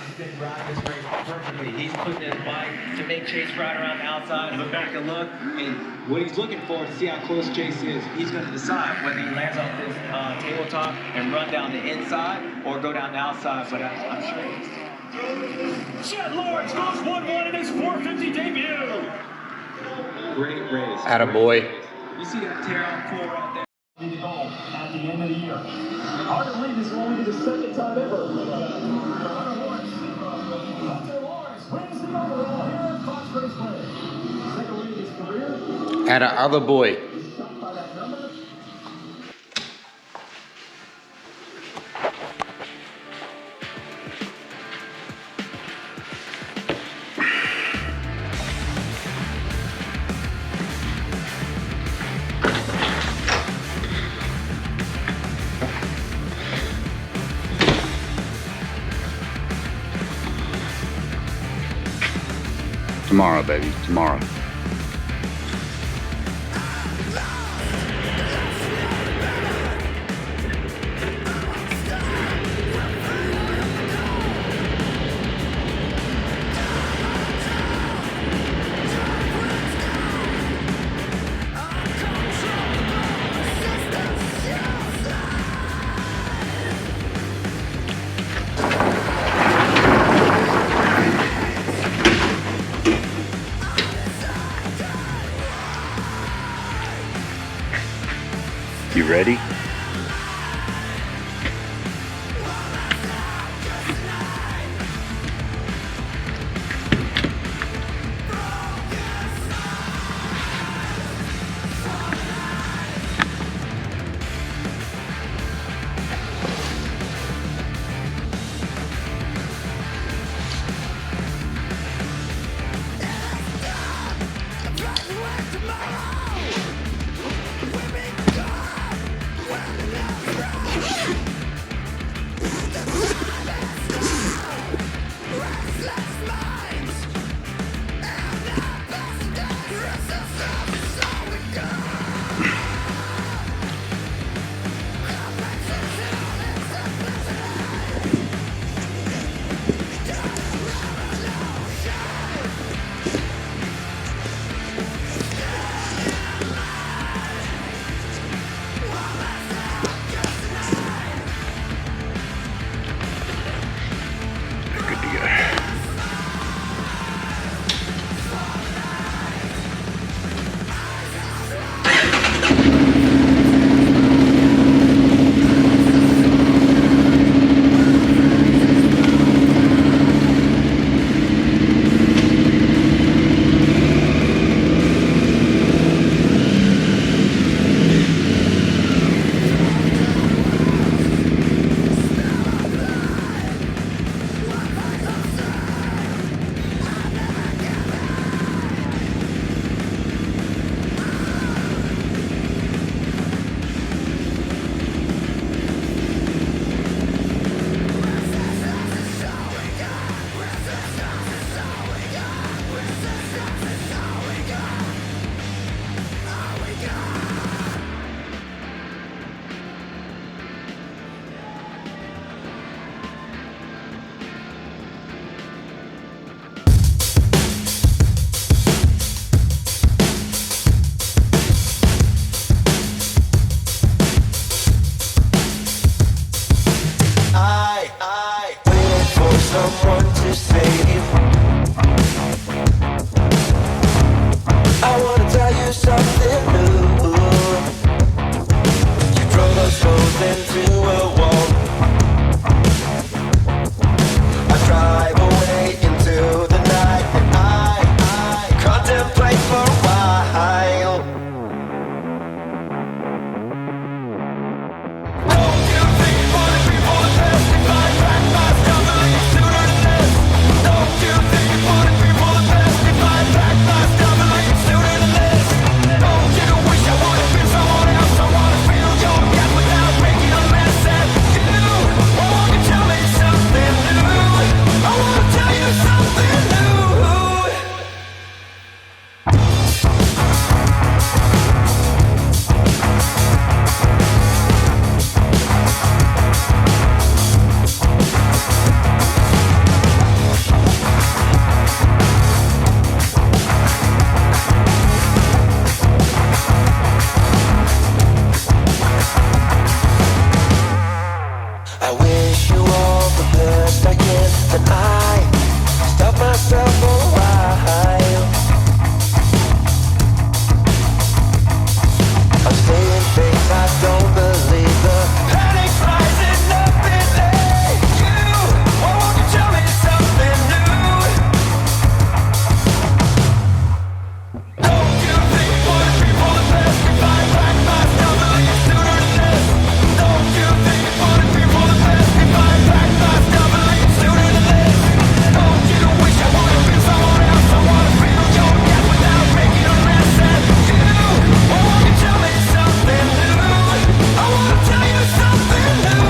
He's been riding this race perfectly. He's putting his bike to make Chase ride around the outside, look back and look, and what he's looking for is to see how close Chase is. He's going to decide whether he lands off this tabletop and run down the inside or go down the outside, but I'm sure he's... Chad Lawrence goes 1-1 in his 450 debut. Great race. Attaboy. You see that tear out core right there. To go at the end of the year. Hard to believe this will only be the second time ever. Hunter Lawrence wins the overall here at Fox Raceway. Second win of his career. Attaboy. Shot by that number. Tomorrow, baby. Tomorrow. You ready? someone to save. I wanna tell you something new. You drove us both into a wall. I drive away into the night, and I contemplate for a while. Don't you think for the people that testify, back my stumbling sooner than this? Don't you think for the people that testify, back my stumbling sooner than this? Don't you wish I would have been someone else? I wanna feel your gap without making a mess. And myself for a while. I'm saying things I don't believe. The panic's rising up in you. Why won't you tell me something new? Don't you think it would be for the best if I packed my stuff and leave sooner than this? Don't you think it would be for the best if I packed my stuff and leave sooner than this? Don't you wish I would have been someone else? I wanna feel your death without making a mess at you. Why won't you tell me something new? I wanna tell you something new.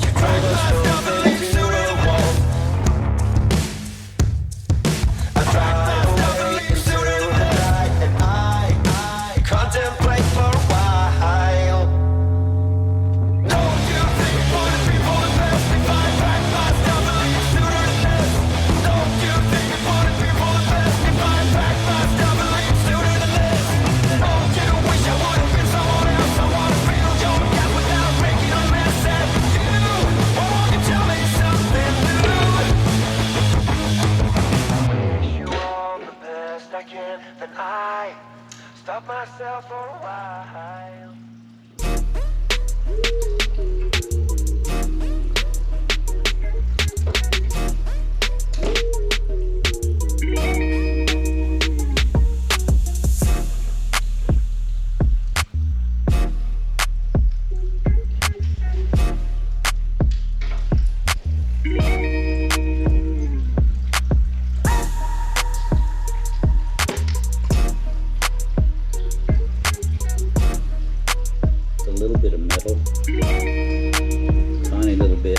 You drag my stuff and leave sooner than this. I drag my stuff and leave sooner than this. And I contemplate for a while. Don't you think it would be for the best if I packed my stuff and leave sooner than this? Don't you think it would be for the best if I packed my stuff and leave sooner than this? Don't you wish I would have been someone else? I wanna feel your death without making a mess at you. Why won't you tell me something new? Wish you all the best I can. Then I stop myself for a while. A little bit of metal, tiny little bit.